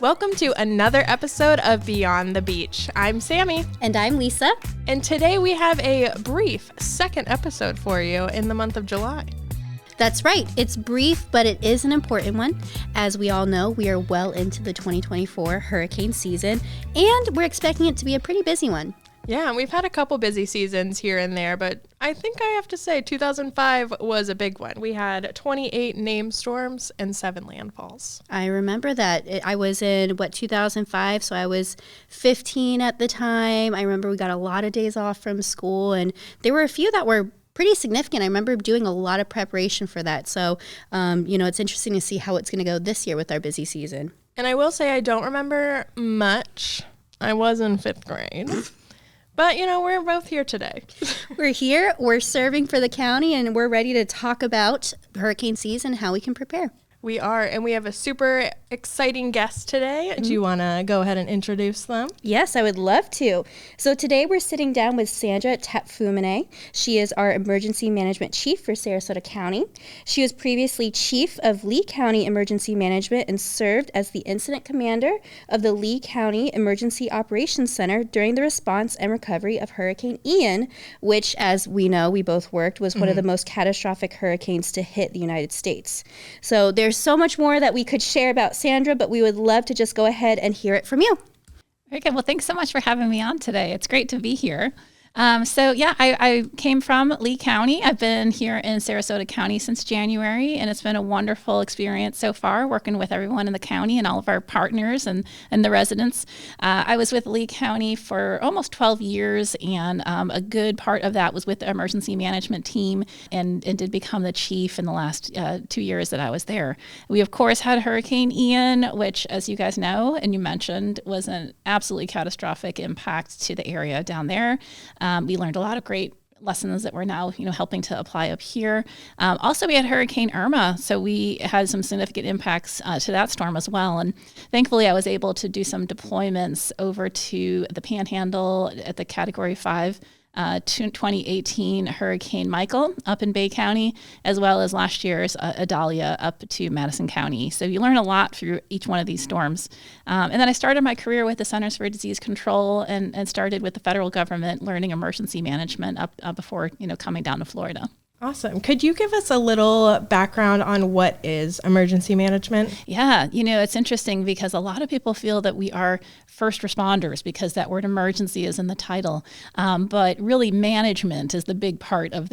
Welcome to another episode of Beyond the Beach. I'm Sammy. And I'm Lisa. And today we have a brief second episode for you in the month of July. That's right. It's brief, but it is an important one. As we all know, we are well into the 2024 hurricane season, and we're expecting it to be a pretty busy one. Yeah, we've had a couple busy seasons here and there, but I think I have to say 2005 was a big one. We had 28 named storms and 7 landfalls. I remember that. I was in, 2005, so I was 15 at the time. I remember we got a lot of days off from school, and there were a few that were pretty significant. I remember doing a lot of preparation for that. So, it's interesting to see how it's going to go this year with our busy season. And I will say I don't remember much. I was in 5th grade. But, we're both here today. We're here, we're serving for the county, and we're ready to talk about hurricane season, how we can prepare. We are, and we have a super exciting guest today. Mm-hmm. Do you want to go ahead and introduce them? Yes, I would love to. So today we're sitting down with Sandra Tepfumene. She is our Emergency Management Chief for Sarasota County. She was previously Chief of Lee County Emergency Management and served as the Incident Commander of the Lee County Emergency Operations Center during the response and recovery of Hurricane Ian, which, as we know, we both worked, was one of the most catastrophic hurricanes to hit the United States. So there's so much more that we could share about Sandra, but we would love to just go ahead and hear it from you. Very good. Well, thanks so much for having me on today. It's great to be here. I came from Lee County. I've been here in Sarasota County since January, and it's been a wonderful experience so far working with everyone in the county and all of our partners and the residents. I was with Lee County for almost 12 years, and a good part of that was with the emergency management team and did become the chief in the last 2 years that I was there. We, of course, had Hurricane Ian, which, as you guys know and you mentioned, was an absolutely catastrophic impact to the area down there. We learned a lot of great lessons that we're now, helping to apply up here. Also, we had Hurricane Irma, so we had some significant impacts to that storm as well. And thankfully, I was able to do some deployments over to the Panhandle at the Category 5 2018 Hurricane Michael up in Bay County, as well as last year's Idalia up to Madison County. So you learn a lot through each one of these storms. And then I started my career with the Centers for Disease Control and started with the federal government learning emergency management up before, coming down to Florida. Awesome. Could you give us a little background on what is emergency management? Yeah, it's interesting because a lot of people feel that we are first responders because that word emergency is in the title. But really management is the big part of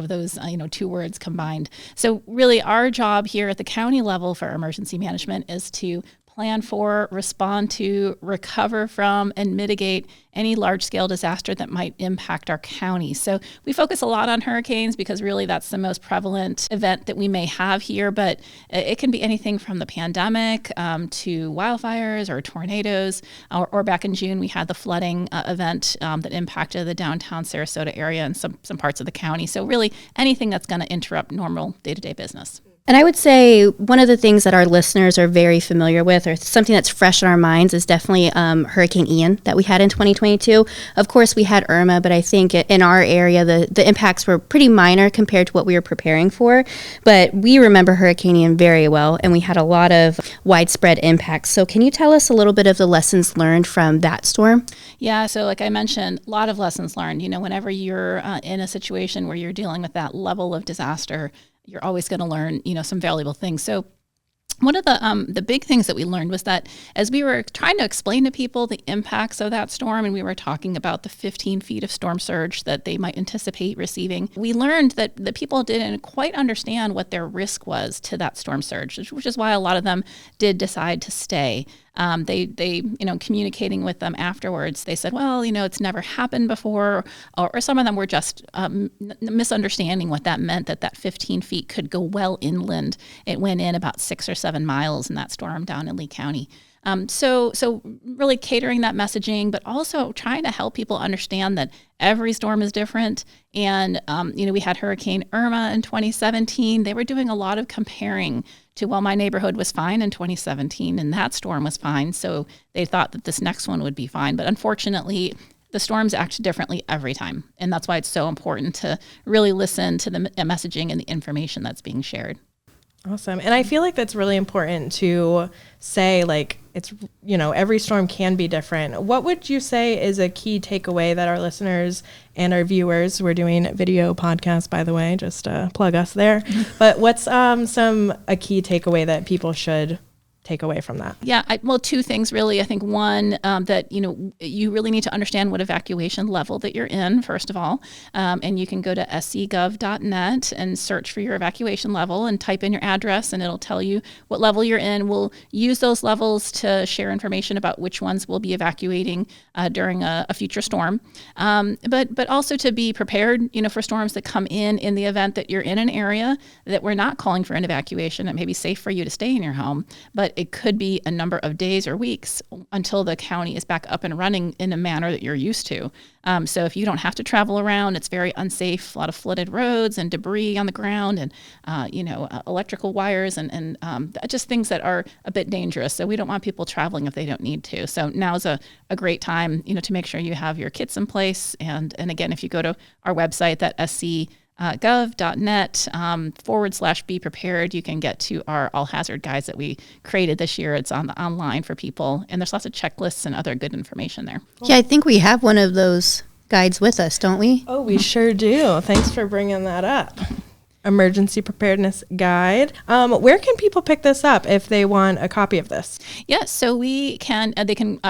those two words combined. So really our job here at the county level for emergency management is to plan for, respond to, recover from, and mitigate any large-scale disaster that might impact our county. So we focus a lot on hurricanes because really that's the most prevalent event that we may have here, but it can be anything from the pandemic to wildfires or tornadoes, or back in June we had the flooding event that impacted the downtown Sarasota area and some parts of the county. So really anything that's going to interrupt normal day-to-day business. And I would say one of the things that our listeners are very familiar with, or something that's fresh in our minds, is definitely Hurricane Ian that we had in 2022. Of course, we had Irma, but I think in our area, the impacts were pretty minor compared to what we were preparing for. But we remember Hurricane Ian very well, and we had a lot of widespread impacts. So can you tell us a little bit of the lessons learned from that storm? Yeah, so like I mentioned, a lot of lessons learned. Whenever you're in a situation where you're dealing with that level of disaster, you're always going to learn, some valuable things. So one of the big things that we learned was that as we were trying to explain to people the impacts of that storm, and we were talking about the 15 feet of storm surge that they might anticipate receiving, we learned that the people didn't quite understand what their risk was to that storm surge, which is why a lot of them did decide to stay. They communicating with them afterwards, they said, well, it's never happened before, or some of them were just misunderstanding what that meant, that 15 feet could go well inland. It went in about 6 or 7 miles in that storm down in Lee County. So really catering that messaging, but also trying to help people understand that every storm is different. And, we had Hurricane Irma in 2017. They were doing a lot of comparing to, well, my neighborhood was fine in 2017 and that storm was fine. So they thought that this next one would be fine. But unfortunately, the storms act differently every time. And that's why it's so important to really listen to the messaging and the information that's being shared. Awesome. And I feel like that's really important to say, like, it's, every storm can be different. What would you say is a key takeaway that our listeners and our viewers, we're doing video podcast, by the way, just plug us there. But what's a key takeaway that people should take away from that? Yeah, well, two things really. I think one, that, you really need to understand what evacuation level that you're in, first of all. And you can go to scgov.net and search for your evacuation level and type in your address, and it'll tell you what level you're in. We'll use those levels to share information about which ones we'll be evacuating during a future storm. But also to be prepared, for storms that come in the event that you're in an area that we're not calling for an evacuation. It may be safe for you to stay in your home, but it could be a number of days or weeks until the county is back up and running in a manner that you're used to. So if you don't have to travel around, it's very unsafe, a lot of flooded roads and debris on the ground and, electrical wires and just things that are a bit dangerous. So we don't want people traveling if they don't need to. So now's a great time, to make sure you have your kits in place. And again, if you go to our website, that scgov.net /be prepared, you can get to our all hazard guides that we created this year. It's online for people, and there's lots of checklists and other good information there. Yeah, I think we have one of those guides with us, don't we? Oh, we sure do. Thanks for bringing that up. Emergency Preparedness Guide. Where can people pick this up if they want a copy of this? Yes, so they can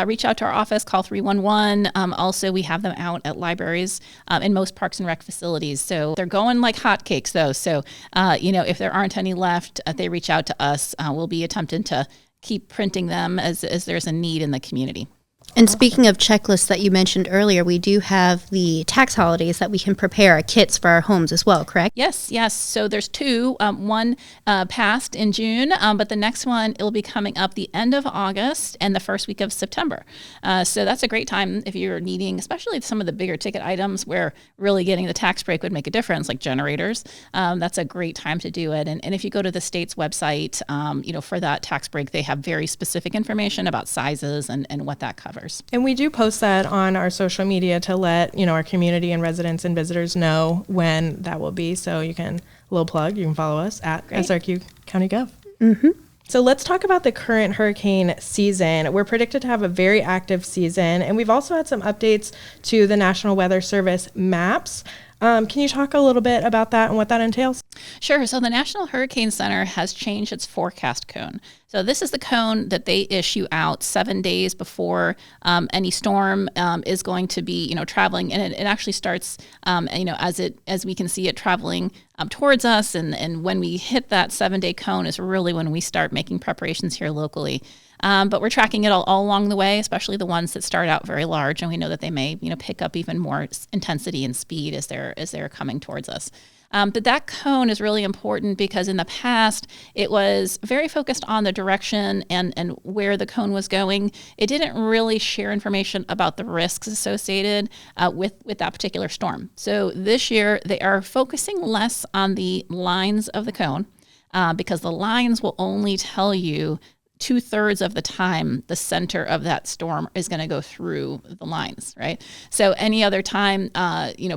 reach out to our office, call 311. Also, we have them out at libraries in most parks and rec facilities. So they're going like hotcakes, though. So, if there aren't any left, they reach out to us. We'll be attempting to keep printing them as there's a need in the community. And speaking of checklists that you mentioned earlier, we do have the tax holidays that we can prepare kits for our homes as well, correct? Yes. So there's two. One passed in June, but the next one, it'll be coming up the end of August and the first week of September. So that's a great time if you're needing, especially some of the bigger ticket items where really getting the tax break would make a difference, like generators. That's a great time to do it. And if you go to the state's website, for that tax break, they have very specific information about sizes and what that covers. And we do post that on our social media to let, our community and residents and visitors know when that will be. So you can, little plug, you can follow us at SRQ County Gov. Mm-hmm. So let's talk about the current hurricane season. We're predicted to have a very active season, and we've also had some updates to the National Weather Service maps. Can you talk a little bit about that and what that entails? Sure. So the National Hurricane Center has changed its forecast cone. So this is the cone that they issue out 7 days before any storm is going to be, traveling, and it actually starts, as we can see it traveling towards us, and when we hit that 7-day cone is really when we start making preparations here locally. But we're tracking it all along the way, especially the ones that start out very large, and we know that they may, pick up even more intensity and speed as they're coming towards us. But that cone is really important because in the past, it was very focused on the direction and where the cone was going. It didn't really share information about the risks associated with that particular storm. So this year, they are focusing less on the lines of the cone because the lines will only tell you 2/3 of the time the center of that storm is going to go through the lines, right? So any other time,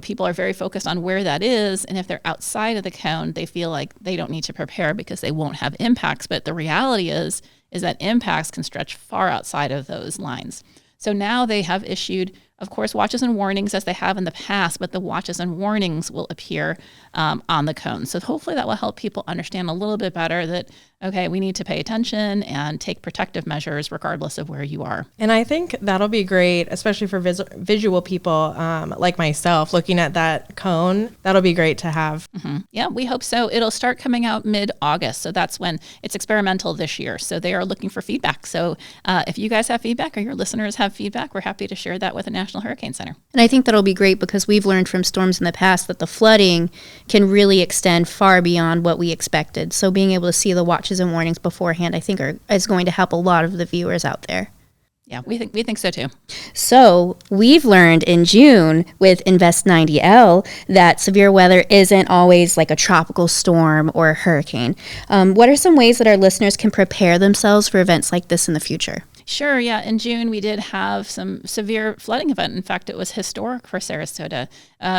people are very focused on where that is, and if they're outside of the cone, they feel like they don't need to prepare because they won't have impacts. But the reality is that impacts can stretch far outside of those lines. So now they have issued, of course, watches and warnings as they have in the past, but the watches and warnings will appear on the cone. So hopefully that will help people understand a little bit better that, okay, we need to pay attention and take protective measures regardless of where you are. And I think that'll be great, especially for visual people like myself, looking at that cone. That'll be great to have. Mm-hmm. Yeah, we hope so. It'll start coming out mid-August. So that's when it's experimental this year. So they are looking for feedback. So if you guys have feedback or your listeners have feedback, we're happy to share that with the National Hurricane Center. And I think that'll be great because we've learned from storms in the past that the flooding can really extend far beyond what we expected. So being able to see the watches and warnings beforehand, I think is going to help a lot of the viewers out there. Yeah, we think so too. So we've learned in June with Invest 90L that severe weather isn't always like a tropical storm or a hurricane. What are some ways that our listeners can prepare themselves for events like this in the future? Sure. Yeah. In June, we did have some severe flooding event. In fact, it was historic for Sarasota.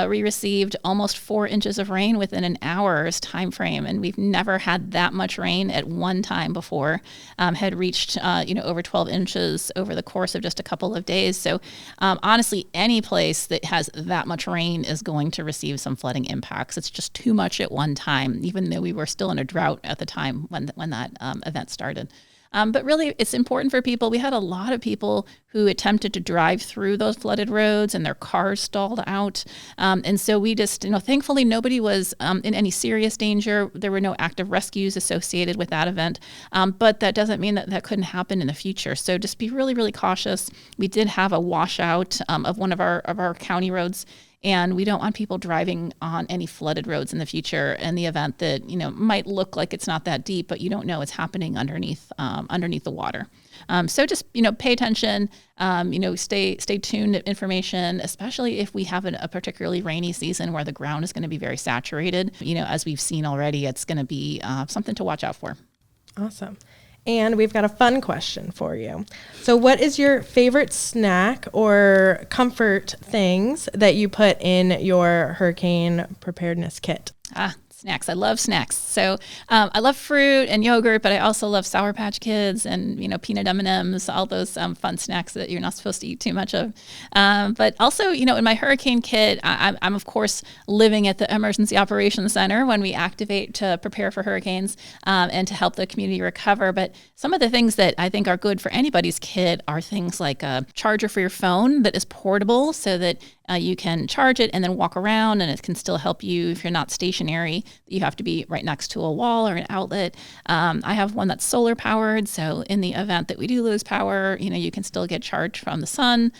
We received almost 4 inches of rain within an hour's time frame, and we've never had that much rain at one time before. Had reached over 12 inches over the course of just a couple of days. So honestly, any place that has that much rain is going to receive some flooding impacts. It's just too much at one time, even though we were still in a drought at the time when that event started. But really, it's important for people. We had a lot of people who attempted to drive through those flooded roads and their cars stalled out. And so we just, thankfully, nobody was in any serious danger. There were no active rescues associated with that event. But that doesn't mean that couldn't happen in the future. So just be really, really cautious. We did have a washout of one of our county roads. And we don't want people driving on any flooded roads in the future in the event that, might look like it's not that deep, but you don't know it's happening underneath the water. So just, pay attention, stay tuned to information, especially if we have a particularly rainy season where the ground is going to be very saturated. As we've seen already, it's going to be something to watch out for. Awesome. And we've got a fun question for you. So what is your favorite snack or comfort things that you put in your hurricane preparedness kit? Snacks. I love snacks. So I love fruit and yogurt, but I also love Sour Patch Kids and, peanut M&Ms, all those fun snacks that you're not supposed to eat too much of. But also, in my hurricane kit, I'm of course living at the Emergency Operations Center when we activate to prepare for hurricanes and to help the community recover. But some of the things that I think are good for anybody's kit are things like a charger for your phone that is portable so that you can charge it and then walk around, and it can still help you if you're not stationary. You have to be right next to a wall or an outlet. I have one that's solar powered, so in the event that we do lose power, you can still get charged from the sun.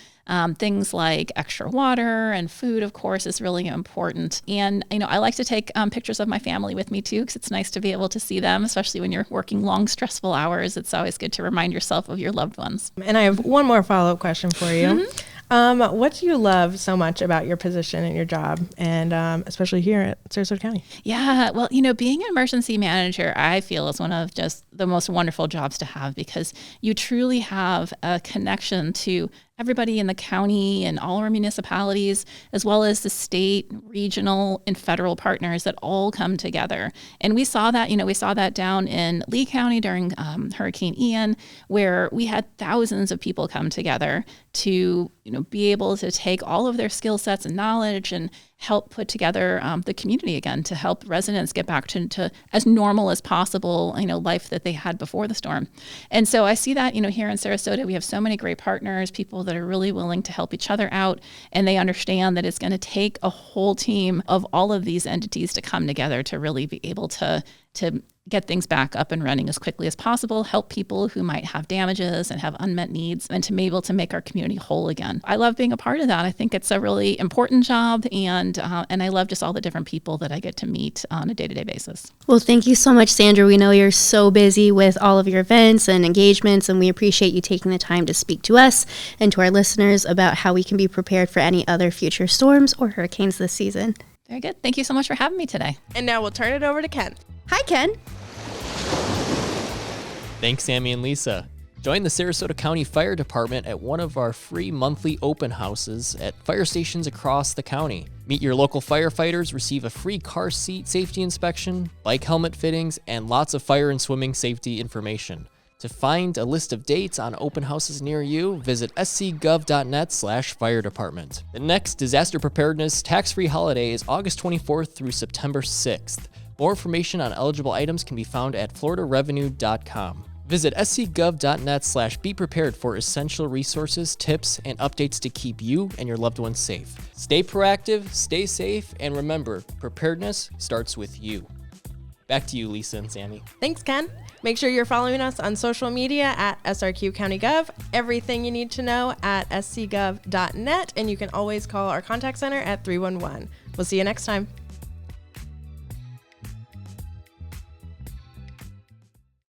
Things like extra water and food, of course, is really important. And, I like to take pictures of my family with me too, because it's nice to be able to see them, especially when you're working long, stressful hours. It's always good to remind yourself of your loved ones. And I have one more follow-up question for you. Mm-hmm. What do you love so much about your position and your job, and especially here at Sarasota County? Yeah, well, being an emergency manager, I feel is one of just the most wonderful jobs to have, because you truly have a connection to everybody in the county and all our municipalities, as well as the state, regional, and federal partners that all come together. And we saw that, down in Lee County during Hurricane Ian, where we had thousands of people come together to, be able to take all of their skill sets and knowledge and help put together the community again, to help residents get back to as normal as possible, life that they had before the storm. And so I see that, here in Sarasota, we have so many great partners, people that are really willing to help each other out, and they understand that it's going to take a whole team of all of these entities to come together to really be able to get things back up and running as quickly as possible, help people who might have damages and have unmet needs, and to be able to make our community whole again. I love being a part of that. I think it's a really important job, and I love just all the different people that I get to meet on a day-to-day basis. Well, thank you so much, Sandra. We know you're so busy with all of your events and engagements, and we appreciate you taking the time to speak to us and to our listeners about how we can be prepared for any other future storms or hurricanes this season. Very good. Thank you so much for having me today. And now we'll turn it over to Ken. Hi, Ken. Thanks, Sammy and Lisa. Join the Sarasota County Fire Department at one of our free monthly open houses at fire stations across the county. Meet your local firefighters, receive a free car seat safety inspection, bike helmet fittings, and lots of fire and swimming safety information. To find a list of dates on open houses near you, visit scgov.net/fire department. The next disaster preparedness tax-free holiday is August 24th through September 6th. More information on eligible items can be found at floridarevenue.com. Visit scgov.net/be prepared for essential resources, tips, and updates to keep you and your loved ones safe. Stay proactive, stay safe, and remember, preparedness starts with you. Back to you, Lisa and Sammy. Thanks, Ken. Make sure you're following us on social media at SRQ County Gov. Everything you need to know at scgov.net, and you can always call our contact center at 311. We'll see you next time.